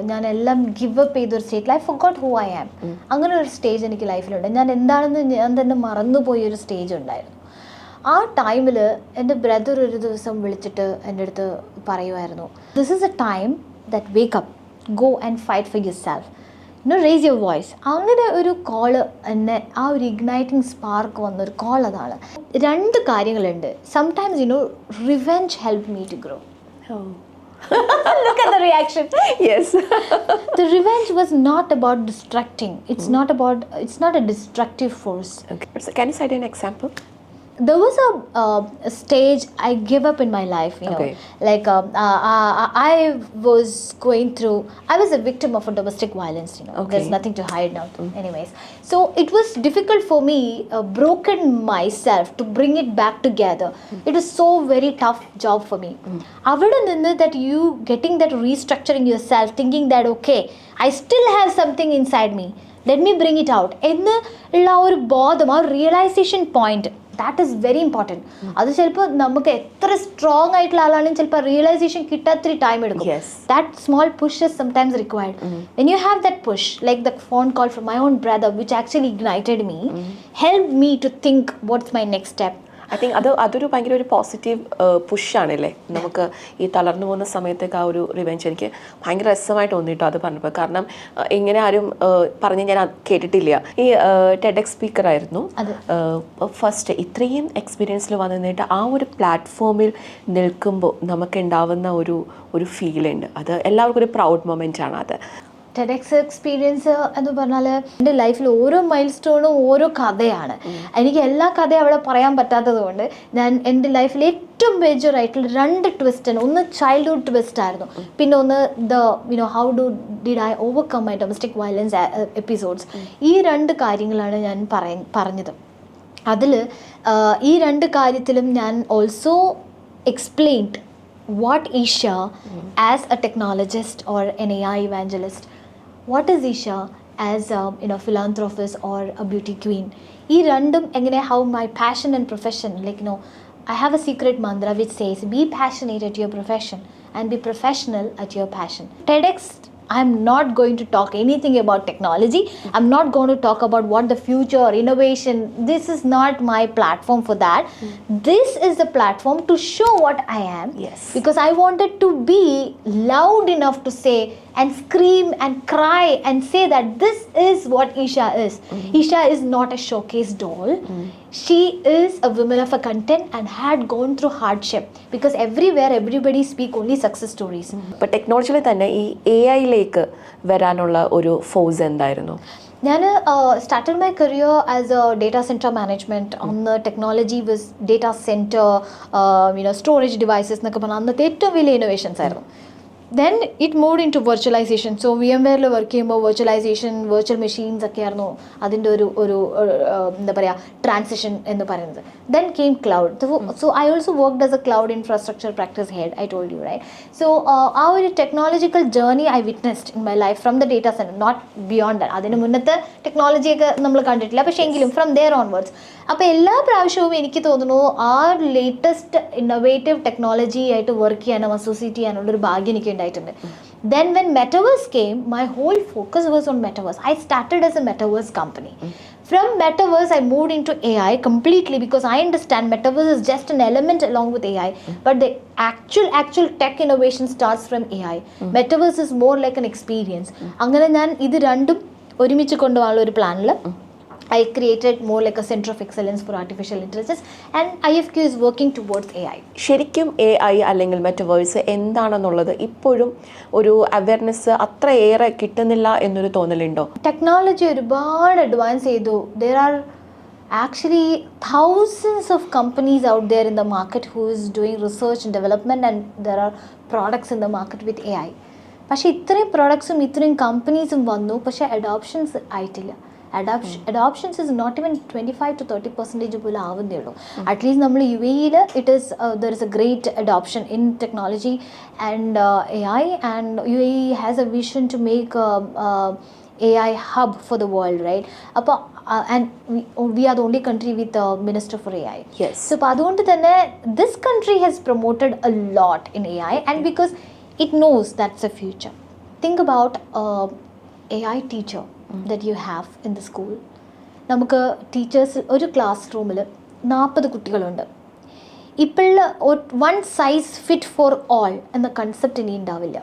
ഞാൻ എല്ലാം ഗിവ് അപ്പ് ചെയ്തൊരു സ്റ്റേറ്റിൽ I forgot who I am. അങ്ങനെ ഒരു സ്റ്റേജ് എനിക്ക് ലൈഫിലുണ്ട്. ഞാൻ എന്താണെന്ന് ഞാൻ തന്നെ മറന്നുപോയൊരു സ്റ്റേജ് ഉണ്ടായിരുന്നു. ആ ടൈമിൽ എൻ്റെ ബ്രദർ ഒരു ദിവസം വിളിച്ചിട്ട് എൻ്റെ അടുത്ത് പറയുമായിരുന്നു, this is a time that wake up, go and fight for yourself, raise your voice. അങ്ങനെ ഒരു കോള് എന്നെ ആ ഒരു ഇഗ്നൈറ്റിംഗ് സ്പാർക്ക് വന്നൊരു കോൾ അതാണ്. രണ്ട് കാര്യങ്ങളുണ്ട്. Sometimes revenge help me to grow. Look at the reaction. Yes. The revenge was not about distracting. It's not a destructive force. Okay. So can you cite an example? There was a stage I gave up in my life, Okay. like I was going through, I was a victim of a domestic violence, Okay. There's nothing to hide now. Anyways, so it was difficult for me, broken myself to bring it back together. It was so very tough job for me. Avada ninnu that you getting that restructuring yourself, thinking that okay, I still have something inside me, let me bring it out ennu ulla oru bodham or realization point, that is very important. അത് ചിലപ്പോൾ നമുക്ക് എത്ര strong ആയിട്ടുള്ള ആളാണെങ്കിലും ചിലപ്പോൾ realisation കിട്ടാത്തൊരു time എടുക്കും. That small push is sometimes required. When you have that push like the phone call from my own brother which actually ignited me, help me to think what's my next step. I think അതൊരു ഭയങ്കര ഒരു positive പുഷാണല്ലേ നമുക്ക് ഈ തളർന്നു പോകുന്ന സമയത്തേക്ക്. ആ ഒരു റിവെഞ്ച് എനിക്ക് ഭയങ്കര രസമായിട്ട് തോന്നിയിട്ടോ അത് പറഞ്ഞപ്പോൾ. കാരണം ഇങ്ങനെ ആരും പറഞ്ഞ് ഞാൻ കേട്ടിട്ടില്ല. ഈ ടെഡെക്സ് സ്പീക്കറായിരുന്നു ഫസ്റ്റ്. ഇത്രയും എക്സ്പീരിയൻസിൽ വന്നു നിന്നിട്ട് ആ ഒരു പ്ലാറ്റ്ഫോമിൽ നിൽക്കുമ്പോൾ നമുക്ക് ഉണ്ടാവുന്ന ഒരു ഫീലുണ്ട്. അത് എല്ലാവർക്കും ഒരു പ്രൗഡ് മൊമെൻ്റ് ആണ് അത്. ടെഡെക്സ് എക്സ്പീരിയൻസ് എന്ന് പറഞ്ഞാൽ എൻ്റെ ലൈഫിൽ ഓരോ മൈൽ സ്റ്റോണും ഓരോ കഥയാണ്. എനിക്ക് എല്ലാ കഥയും അവിടെ പറയാൻ പറ്റാത്തത് കൊണ്ട് ഞാൻ എൻ്റെ ലൈഫിൽ ഏറ്റവും മേജറായിട്ടുള്ള രണ്ട് ട്വിസ്റ്റ്, ഒന്ന് ചൈൽഡ്ഹുഡ് ട്വിസ്റ്റ് ആയിരുന്നു, പിന്നെ ഒന്ന് how did I overcome my domestic violence episodes. ഈ രണ്ട് കാര്യങ്ങളാണ് ഞാൻ പറഞ്ഞത്. അതിൽ ഈ രണ്ട് കാര്യത്തിലും ഞാൻ also explained what Isha as a technologist or an AI evangelist, what is Isha as a philanthropist or a beauty queen. Ee random engane how my passion and profession, like I have a secret mantra which says be passionate at your profession and be professional at your passion. TEDx, I'm not going to talk anything about technology. I'm not going to talk about what the future or innovation. This is not my platform for that. This is the platform to show what I am. Yes. Because I wanted to be loud enough to say and scream and cry and say that this is what Isha is. Isha is not a showcase doll. She is a woman of a content and had gone through hardship, because everywhere everybody speak only success stories. But technology തന്നെ ഈ AI-ലേക്ക് വരാനുള്ള ഒരു force എന്തായിരുന്നു? ഞാൻ started my career as a data center management on the technology was data center, storage devices എന്നൊക്കെ പറഞ്ഞാൽ അന്നത്തെ ഏറ്റവും വലിയ ഇന്നോവേഷൻസ് ആയിരുന്നു. Then it moved into virtualization. So VMware work ചെയ്യുമ്പോൾ virtualization, virtual machines ഒക്കെ ആയിരുന്നു അതിൻ്റെ ഒരു എന്താ പറയുക ട്രാൻസിഷൻ എന്ന് പറയുന്നത്. Then came cloud. So I also worked as a cloud infrastructure practice head, I told you, right? So ആ ഒരു technological journey I witnessed in my life from the data center, not beyond that. അതിന് മുന്നത്തെ ടെക്നോളജിയൊക്കെ നമ്മൾ കണ്ടിട്ടില്ല, പക്ഷേ എങ്കിലും from there onwards. അപ്പോൾ എല്ലാ പ്രാവശ്യവും എനിക്ക് തോന്നുന്നു ആ ലേറ്റസ്റ്റ് ഇന്നോവേറ്റീവ് ടെക്നോളജി ആയിട്ട് വർക്ക് ചെയ്യാനും അസോസിയേറ്റ് ചെയ്യാനുള്ളൊരു ഭാഗ്യം എനിക്ക് ഉണ്ടായിട്ടുണ്ട്. Then when Metaverse came, my whole focus was on Metaverse. I started as a Metaverse company. From Metaverse, I moved into AI completely because I understand Metaverse is just an element along with AI. But the actual tech innovation starts from AI. Metaverse is more like an experience. അങ്ങനെ ഞാൻ ഇത് രണ്ടും ഒരുമിച്ച് കൊണ്ടുപോകാനുള്ള ഒരു പ്ലാനിൽ I created more like a center of excellence for artificial intelligence, and IFQ is working towards AI. ശരിക്കും AI അല്ലെങ്കിൽ മെറ്റവേഴ്സ് എന്താണെന്നുള്ളത് ഇപ്പോഴും ഒരു അവയർനെസ് അത്രയേറെ കിട്ടുന്നില്ല എന്നൊരു തോന്നലുണ്ടോ? ടെക്നോളജി ഒരുപാട് അഡ്വാൻസ് ചെയ്തു. There are actually thousands of companies out there in the market who is doing research and development, and there are products in the market with AI. പക്ഷേ ഇത്രയും പ്രോഡക്ട്സും ഇത്രയും കമ്പനീസും വന്നു, പക്ഷേ അഡോപ്ഷൻസ് ആയിട്ടില്ല. Adoptions is not even 25 to 30% പോലും ആവുന്നേ ഉള്ളൂ. At least നമ്മൾ UAE it is there is a great adoption in technology and AI, and UAE has a vision to make AI hub for the world, right? അപ്പോൾ and we are the only country with a minister for AI. Yes. So അപ്പോൾ അതുകൊണ്ട് തന്നെ this country has promoted a lot in AI, and because it knows that's the future. Think about AI teacher that you have in the school. നമുക്ക് teachers ഒരു class റൂമിൽ 40 കുട്ടികളുണ്ട്. ഇപ്പോഴുള്ള one size fit for all എന്ന concept ഇനി ഉണ്ടാവില്ല.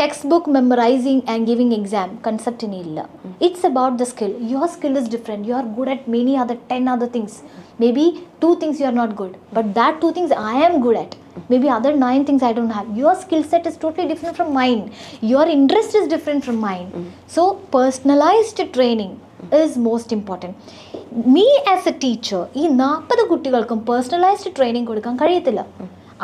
Text book memorising and giving exam concept ഇനി ഇല്ല. It's about the skill. Your skill is different. You are good at many other 10 other things. Maybe 2 things you are not good, but that 2 things I am good at. Maybe other 9 things I don't have. Your skill set is totally different from mine. Your interest is different from mine. So personalized training is most important. Me as a teacher, ഈ 40 കുട്ടികൾക്കും personalised training കൊടുക്കാൻ കഴിയത്തില്ല.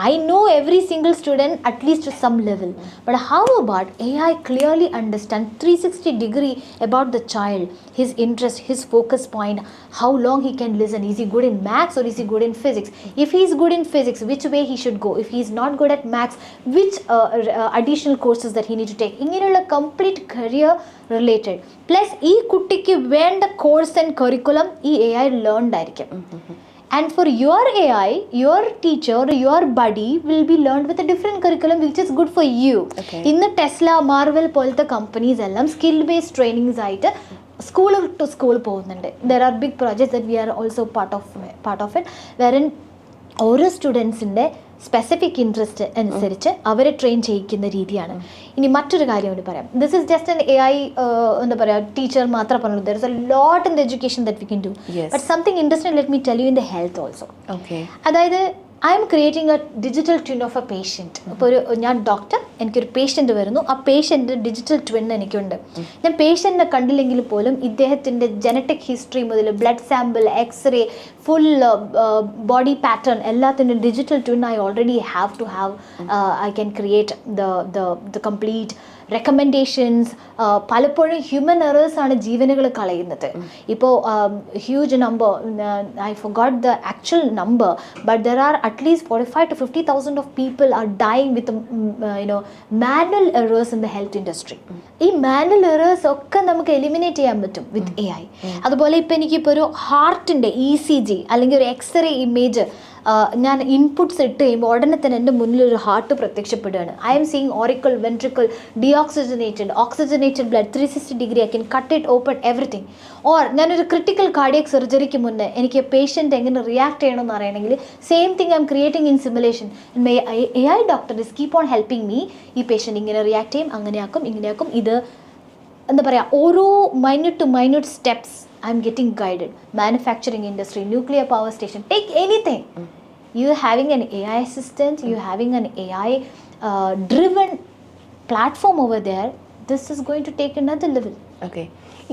I know every single student at least to some level. But how about AI clearly understand 360-degree about the child, his interest, his focus point, how long he can listen. Is he good in maths or is he good in physics? If he is good in physics, which way he should go? If he is not good at maths, which additional courses that he need to take? ഇങ്ങനെയുള്ള complete career related. Plus ഈ കുട്ടിക്ക് വേണ്ട course and curriculum ഈ AI learned ആയിരിക്കും. And for your AI, your teacher, your buddy will be learned with a different curriculum which is good for you. In the Tesla, Marvel പോലത്തെ companies എല്ലാം skill based trainings ആയിട്ട് school to school പോകുന്നുണ്ട്. There are big projects that we are also part of it, wherein ഓരോ സ്റ്റുഡൻസിൻ്റെ specific interest അനുസരിച്ച് അവരെ train ചെയ്യിക്കുന്ന രീതിയാണ്. ഇനി മറ്റൊരു കാര്യം കൂടി പറയാം. This is just an AI എന്താ പറയുക ടീച്ചർ മാത്രം പറഞ്ഞു. There is a lot in the education that we can do. But something interesting let me tell you in the health also. അതായത് I'm creating a digital twin of a patient. ഇപ്പോൾ ഞാൻ doctor, എനിക്കൊരു patient വരുന്നു. ആ patient digital twin എനിക്കുണ്ട്. ഞാൻ പേഷ്യൻറ്റിനെ കണ്ടില്ലെങ്കിൽ പോലും ഇദ്ദേഹത്തിൻ്റെ ജനറ്റിക് ഹിസ്റ്ററി മുതൽ blood sample, x-ray, full body pattern എല്ലാത്തിൻ്റെ digital twin I already have to have. I can create the complete recommendations. പലപ്പോഴും ഹ്യൂമൻ എറേഴ്സാണ് ജീവനുകൾ കളയുന്നത്. ഇപ്പോൾ huge number, I forgot the actual number, but there are at least 45,000 to 50,000 of people are dying with manual errors in the health industry. ഈ manual errors ഒക്കെ നമുക്ക് eliminate ചെയ്യാൻ പറ്റും വിത്ത് AI. അതുപോലെ ഇപ്പോൾ എനിക്കിപ്പോൾ ഒരു ഹാർട്ടിൻ്റെ ECG അല്ലെങ്കിൽ ഒരു എക്സ്റേ ഇമേജ് ഞാൻ ഇൻപുട്ട്സ് ഇട്ട് കഴിയുമ്പോൾ ഉടനെ തന്നെ എൻ്റെ മുന്നിൽ ഒരു ഹാർട്ട് പ്രത്യക്ഷപ്പെടുകയാണ്. I'm seeing auricle, ventricle, oxygenated blood 360 I can cut it open everything. Or ഞാനൊരു ക്രിട്ടിക്കൽ കാർഡിയക് സർജറിക്ക് മുന്നേ എനിക്ക് പേഷ്യൻ്റ് എങ്ങനെ റിയാക്ട് ചെയ്യണമെന്ന് അറിയണമെങ്കിൽ same thing I'm creating in simulation. AI doctor is keep on helping me. ഈ patient ഇങ്ങനെ react ചെയ്യും, അങ്ങനെയാക്കും, ഇങ്ങനെയാക്കും. ഇത് എന്താ പറയുക, ഓരോ minute to minute steps I am getting guided. Manufacturing industry, nuclear power station, take anything. You having an AI assistant, you having an AI driven platform over there, this is going to take another level. Okay.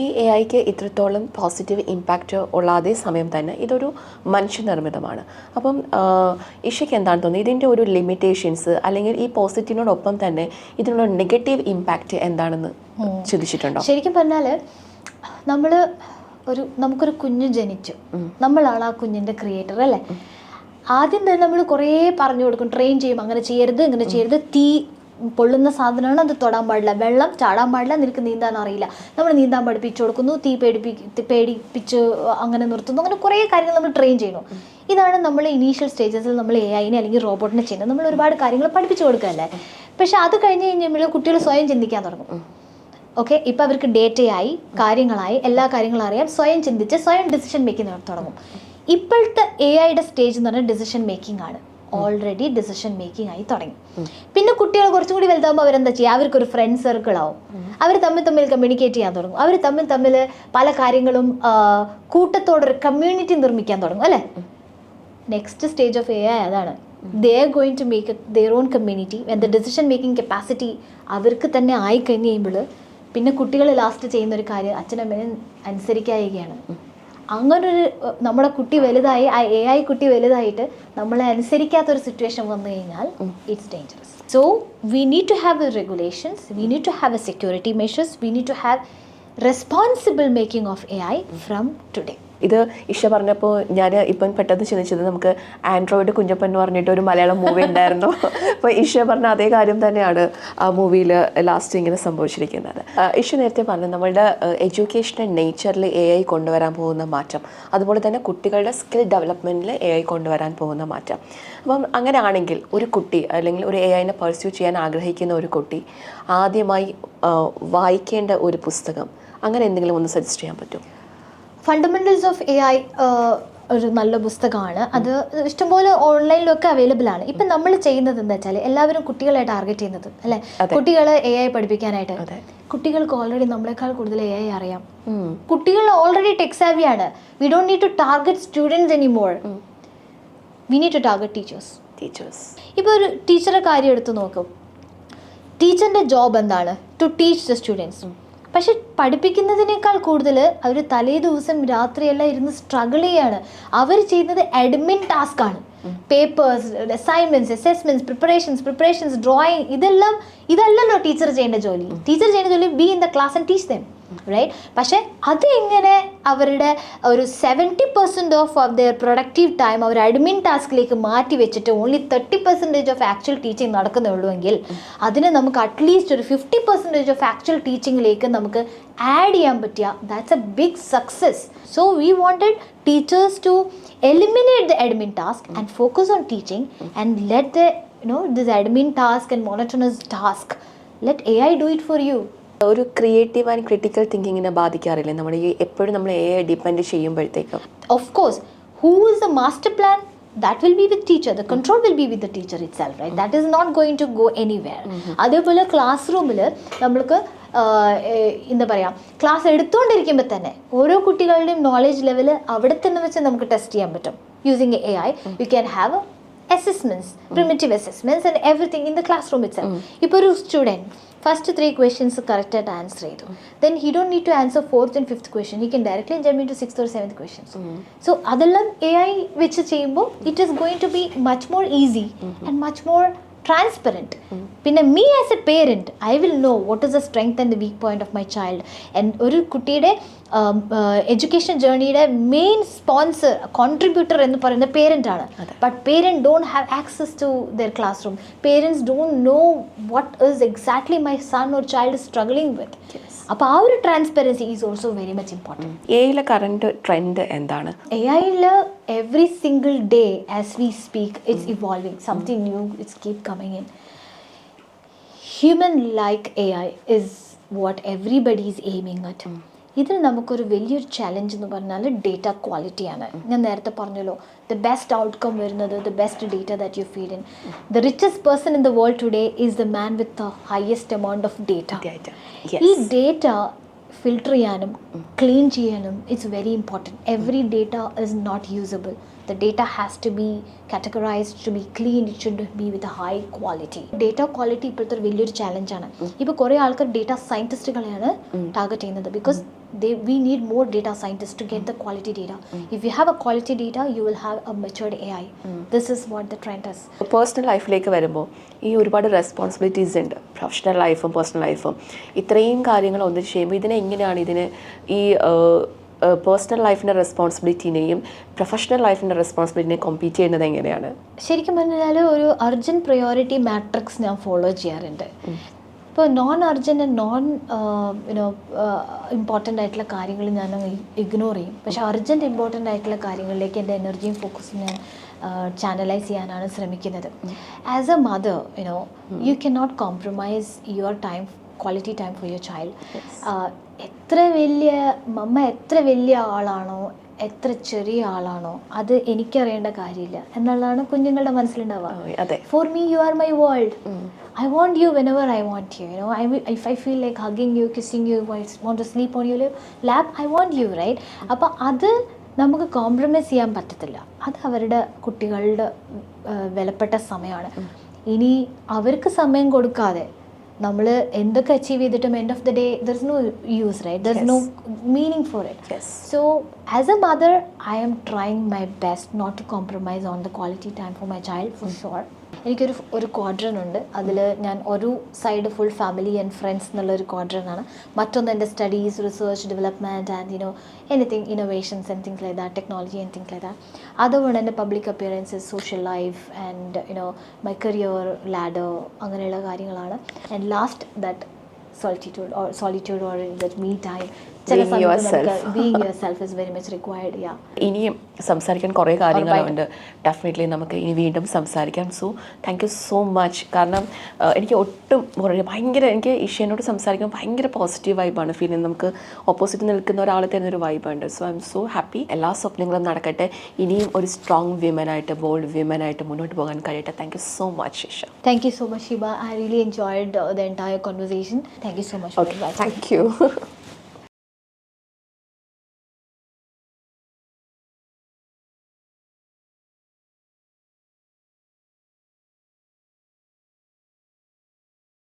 ഈ AI-ക്ക് ഇത്രത്തോളം positive impact ഉള്ള അതേ സമയം തന്നെ ഇതൊരു മനുഷ്യനിർമ്മിതമാണ്. അപ്പം ഇഷയ്ക്ക് എന്താണ് തോന്നുന്നത്, ഇതിൻ്റെ ഒരു ലിമിറ്റേഷൻസ് അല്ലെങ്കിൽ ഈ പോസിറ്റീവിനോടൊപ്പം തന്നെ ഇതിനുള്ള നെഗറ്റീവ് ഇമ്പാക്റ്റ് എന്താണെന്ന് ചിന്തിച്ചിട്ടുണ്ടോ? ശരിക്കും പറഞ്ഞാൽ നമുക്കൊരു കുഞ്ഞ് ജനിച്ചു, നമ്മളാണ് ആ കുഞ്ഞിൻ്റെ ക്രിയേറ്റർ അല്ലേ. ആദ്യം തന്നെ നമ്മൾ കുറേ പറഞ്ഞു കൊടുക്കും, ട്രെയിൻ ചെയ്യും, അങ്ങനെ ചെയ്യരുത്, ഇങ്ങനെ ചെയ്യരുത്, തീ പൊള്ളുന്ന സാധനമാണ്, അത് തൊടാൻ പാടില്ല, വെള്ളം ചാടാൻ പാടില്ല, നിനക്ക് നീന്താൻ അറിയില്ല, നമ്മൾ നീന്താൻ പഠിപ്പിച്ചു കൊടുക്കുന്നു, തീ പേടിപ്പിച്ച് അങ്ങനെ നിർത്തുന്നു, അങ്ങനെ കുറേ കാര്യങ്ങൾ നമ്മൾ ട്രെയിൻ ചെയ്യുന്നു. ഇതാണ് നമ്മൾ ഇനീഷ്യൽ സ്റ്റേജസിൽ നമ്മൾ AI-നെ അല്ലെങ്കിൽ റോബോട്ടിനെ ചെയ്യുന്നത്. നമ്മൾ ഒരുപാട് കാര്യങ്ങൾ പഠിപ്പിച്ചു കൊടുക്കുകയല്ലേ. പക്ഷെ അത് കഴിഞ്ഞ് കഴിഞ്ഞാൽ കുട്ടികൾ സ്വയം ചിന്തിക്കാൻ തുടങ്ങും. ഓക്കെ, ഇപ്പം അവർക്ക് ഡേറ്റയായി, കാര്യങ്ങളായി, എല്ലാ കാര്യങ്ങളും അറിയാം, സ്വയം ചിന്തിച്ച് സ്വയം ഡിസിഷൻ മേക്കിംഗ് തുടങ്ങും. ഇപ്പോഴത്തെ AI സ്റ്റേജ് എന്ന് പറഞ്ഞാൽ ഡിസിഷൻ മേക്കിംഗ് ആണ്. ഓൾറെഡി ഡിസിഷൻ മേക്കിംഗ് ആയി തുടങ്ങി. പിന്നെ കുട്ടികൾ കുറച്ചും കൂടി വലുതാകുമ്പോൾ അവരെന്താ ചെയ്യുക, അവർക്കൊരു ഫ്രണ്ട് സർക്കിൾ ആവും, അവർ തമ്മിൽ കമ്മ്യൂണിക്കേറ്റ് ചെയ്യാൻ തുടങ്ങും, അവർ തമ്മിൽ പല കാര്യങ്ങളും കൂട്ടത്തോടൊരു കമ്മ്യൂണിറ്റി നിർമ്മിക്കാൻ തുടങ്ങും അല്ലേ. നെക്സ്റ്റ് സ്റ്റേജ് ഓഫ് AI അതാണ്. They are going to make their own community. When the decision making capacity അവർക്ക് തന്നെ ആയി കഴിഞ്ഞ് കഴിയുമ്പോൾ പിന്നെ കുട്ടികൾ ലാസ്റ്റ് ചെയ്യുന്നൊരു കാര്യം അച്ഛനമ്മേനെ അനുസരിക്കായികയാണ്. അങ്ങനൊരു നമ്മുടെ കുട്ടി വലുതായി, ആ AI കുട്ടി വലുതായിട്ട് നമ്മളെ അനുസരിക്കാത്തൊരു സിറ്റുവേഷൻ വന്നു കഴിഞ്ഞാൽ it's dangerous. So we need to have regulations, we need to have a security measures, we need to have responsible making of AI from today. ഇത് ഇഷ പറഞ്ഞപ്പോൾ ഞാൻ ഇപ്പം പെട്ടെന്ന് ചിന്തിച്ചത്, നമുക്ക് ആൻഡ്രോയിഡ് കുഞ്ഞപ്പൻ എന്ന് പറഞ്ഞിട്ട് ഒരു മലയാളം മൂവി ഉണ്ടായിരുന്നു. അപ്പോൾ ഇഷ പറഞ്ഞ അതേ കാര്യം തന്നെയാണ് ആ മൂവിയിൽ ലാസ്റ്റ് ഇങ്ങനെ സംഭവിച്ചിരിക്കുന്നത്. ഇഷ നേരത്തെ പറഞ്ഞു നമ്മളുടെ എഡ്യൂക്കേഷണൽ നേച്ചറിൽ AI കൊണ്ടുവരാൻ പോകുന്ന മാറ്റം, അതുപോലെ തന്നെ കുട്ടികളുടെ സ്കിൽ ഡെവലപ്മെൻറ്റിൽ AI കൊണ്ടുവരാൻ പോകുന്ന മാറ്റം. അപ്പം അങ്ങനെ ആണെങ്കിൽ ഒരു കുട്ടി അല്ലെങ്കിൽ ഒരു AI പെർസ്യൂ ചെയ്യാൻ ആഗ്രഹിക്കുന്ന ഒരു കുട്ടി ആദ്യമായി വായിക്കേണ്ട ഒരു പുസ്തകം അങ്ങനെ എന്തെങ്കിലും ഒന്ന് സജസ്റ്റ് ചെയ്യാൻ പറ്റും? ഫണ്ടമെന്റൽസ് ഓഫ് AI ഒരു നല്ല പുസ്തകമാണ്. അത് ഇഷ്ടംപോലെ ഓൺലൈനിലൊക്കെ അവൈലബിൾ ആണ്. ഇപ്പം നമ്മൾ ചെയ്യുന്നത് എന്താ വെച്ചാൽ എല്ലാവരും കുട്ടികളെ ടാർഗറ്റ് ചെയ്യുന്നത് അല്ലേ, കുട്ടികളെ AI പഠിപ്പിക്കാനായിട്ട്. കുട്ടികൾക്ക് ഓൾറെഡി നമ്മളെക്കാൾ കൂടുതൽ AI അറിയാം. കുട്ടികൾ ഓൾറെഡി ടെക് സാവി ആണ്. We don't need to target students anymore, we need to target teachers. ഇപ്പോൾ ഒരു ടീച്ചറെ കാര്യം എടുത്ത് നോക്കും. ടീച്ചറിൻ്റെ ജോബ് എന്താണ്? To teach the students. പക്ഷെ പഠിപ്പിക്കുന്നതിനേക്കാൾ കൂടുതൽ അവർ തലേ ദിവസം രാത്രിയെല്ലാം ഇരുന്ന് സ്ട്രഗിൾ ചെയ്യാണ്. അവർ ചെയ്യുന്നത് അഡ്മിൻ ടാസ്ക് ആണ്. Papers, assignments, assessments, preparations, drawing, ഇതല്ലല്ലോ ടീച്ചർ ചെയ്യേണ്ട ജോലി. ടീച്ചർ ചെയ്യേണ്ട ജോലി be in the class and teach them, right? പക്ഷേ അത് എങ്ങനെ അവരുടെ ഒരു 70% ഓഫ് ദെയർ പ്രൊഡക്റ്റീവ് ടൈം അവർ അഡ്മിൻ ടാസ്കിലേക്ക് മാറ്റി വെച്ചിട്ട് ഓൺലി 30% ഓഫ് ആക്ച്വൽ ടീച്ചിങ് നടക്കുന്നുള്ളൂ എങ്കിൽ അതിന് നമുക്ക് അറ്റ്ലീസ്റ്റ് ഒരു 50% ഓഫ് ആക്ച്വൽ ടീച്ചിങ്ങിലേക്ക് നമുക്ക് ആഡ് ചെയ്യാൻ പറ്റിയ that's a big success. So we wanted teachers to eliminate the admin task and focus on teaching and let the this admin task and monotonous task, let AI do it for you. ഒരു creative and critical തിങ്കിങ്ങിനെ ബാധിക്കാറില്ലേ നമ്മൾ ഈ എപ്പോഴും നമ്മൾ AI depend ചെയ്യുമ്പോഴത്തേക്കും? Of course, who is the master plan? That will be with teacher. The control will be with the teacher itself, right? That is not going to go anywhere. അതേപോലെ class റൂമിൽ നമ്മൾക്ക് എന്താ പറയുക, class എടുത്തുകൊണ്ടിരിക്കുമ്പോൾ തന്നെ ഓരോ കുട്ടികളുടെയും knowledge level അവിടെ തന്നെ വെച്ച് നമുക്ക് ടെസ്റ്റ് ചെയ്യാൻ പറ്റും. Using AI you can have assessments, primitive assessments and everything in the classroom itself. ഇപ്പോൾ ഒരു സ്റ്റുഡൻറ്റ് ഫസ്റ്റ് 3 questions കറക്റ്റായിട്ട് ആൻസർ ചെയ്തു, then he don't need to answer 4th and 5th question. He can directly jump into 6th or 7th questions. So അതെല്ലാം AI വെച്ച് ചെയ്യുമ്പോൾ it is going to be much more easy and much more transparent. പിന്നെ me as a parent, I will know what is the strength and the weak point of my child. And ഒരു കുട്ടിയുടെ education ജേർണിയുടെ main sponsor, contributor എന്ന് പറയുന്ന parent ആണ്. But parent don't have access to their classroom. Parents don't know what is exactly my son or child struggling with. അപ്പോൾ ആ ഒരു transparency is also very much important. AI current trend എന്താണ്? AI every single day as we speak it's evolving, something new, it's keep coming in. Human like AI is what everybody is aiming at. ഇതിന് നമുക്കൊരു വലിയൊരു challenge എന്ന് പറഞ്ഞാൽ data ക്വാളിറ്റിയാണ്. ഞാൻ നേരത്തെ പറഞ്ഞല്ലോ, ദ ബെസ്റ്റ് ഔട്ട്കം വരുന്നത് the best data that you feed in. The richest person in the world today is the man with the highest amount of data. ഈ ഡേറ്റ ഫിൽട്ടർ ചെയ്യാനും ക്ലീൻ ചെയ്യാനും it's very important. Every data is not usable. The data has to be categorized, to be cleaned, it should be with a high quality. Data quality ഇപ്പോഴത്തെ ഒരു വലിയൊരു ചാലഞ്ചാണ്. ഇപ്പോൾ കുറേ ആൾക്കാർ data സയൻറ്റിസ്റ്റുകളെയാണ് target ചെയ്യുന്നത്, because we need more data scientists to get the quality data. If you have a quality data, you will have a matured AI. This is what the trend is. Personal ലൈഫിലേക്ക് വരുമ്പോൾ ഈ ഒരുപാട് responsibilities ഉണ്ട്, professional ലൈഫും personal ലൈഫും. ഇത്രയും കാര്യങ്ങൾ ഒന്നിച്ച് ചെയ്യുമ്പോൾ ഇതിനെ എങ്ങനെയാണ് ഈ പേഴ്സണൽ ലൈഫിൻ്റെ റെസ്പോൺസിബിലിറ്റിനെയും പ്രൊഫഷണൽ ലൈഫിൻ്റെ റെസ്പോൺസിബിലിറ്റിനെയും കോമ്പീറ്റ് ചെയ്യുന്നത് എങ്ങനെയാണ്? ശരിക്കും പറഞ്ഞാൽ ഒരു അർജൻറ്റ് പ്രയോറിറ്റി മാട്രിക്സ് ഞാൻ ഫോളോ ചെയ്യാറുണ്ട്. ഇപ്പോൾ non urgent and non important ആയിട്ടുള്ള കാര്യങ്ങൾ ഞാൻ ഇഗ്നോർ ചെയ്യും. പക്ഷേ അർജൻറ്റ് ഇമ്പോർട്ടൻ്റ് ആയിട്ടുള്ള കാര്യങ്ങളിലേക്ക് എൻ്റെ എനർജിയും ഫോക്കസും ഞാൻ ചാനലൈസ് ചെയ്യാനാണ് ശ്രമിക്കുന്നത്. As a mother you can not compromise your time, quality time for your child. എത്ര വലിയ ആളാണോ എത്ര ചെറിയ ആളാണോ അത് എനിക്കറിയേണ്ട കാര്യമില്ല എന്നുള്ളതാണ് കുഞ്ഞുങ്ങളുടെ മനസ്സിലുണ്ടാവുക. For me you are my world. I want you whenever I want you. If I feel like hugging you, kissing you, want to sleep on your lap, I want you, right? അപ്പോൾ അത് നമുക്ക് compromise ചെയ്യാൻ പറ്റത്തില്ല. അത് അവരുടെ കുട്ടികളുടെ വിലപ്പെട്ട സമയമാണ്. ഇനി അവർക്ക് സമയം കൊടുക്കാതെ നമ്മൾ എന്തൊക്കെ അച്ചീവ് ചെയ്തിട്ടും end of the day there is no use, right? There is no meaning for it. So as a mother I am trying my best not to compromise on the quality time for my child for sure. എനിക്കൊരു quadrant ഉണ്ട്. അതിൽ ഞാൻ ഒരു side full family and friends എന്നുള്ളൊരു ക്വാഡ്രനാണ്. മറ്റൊന്ന് എൻ്റെ studies, research, development and anything innovations and things like that, technology and things like that. അതുകൊണ്ട് എൻ്റെ public appearances, social life and my career ladder, അങ്ങനെയുള്ള കാര്യങ്ങളാണ്. And last that solitude or that me time. Being yourself is very much required. Yeah. ഇനിയും സംസാരിക്കാൻ കുറേ കാര്യങ്ങളുണ്ട്. Definitely നമുക്ക് ഇനി വീണ്ടും സംസാരിക്കാം. So thank you so much. കാരണം എനിക്ക് ഒട്ടും ഭയങ്കര എനിക്ക് ഇഷേനോട് സംസാരിക്കുമ്പോൾ ഭയങ്കര പോസിറ്റീവ് വൈബാണ് ഫീൽ ചെയ്യുന്നത്. നമുക്ക് ഓപ്പോസിറ്റ് നിൽക്കുന്ന ഒരാൾ തരുന്നൊരു വൈബുണ്ട്. So I'm so happy. എല്ലാ സ്വപ്നങ്ങളും നടക്കട്ടെ. ഇനിയും ഒരു സ്ട്രോങ് വിമനായിട്ട്, ബോൾഡ് വിമനായിട്ട് മുന്നോട്ട് പോകാൻ കഴിയട്ടെ. Thank you so much Isha. Thank you so much, Shiba. I really enjoyed the entire conversation. Thank you so much for inviting me. Thank you.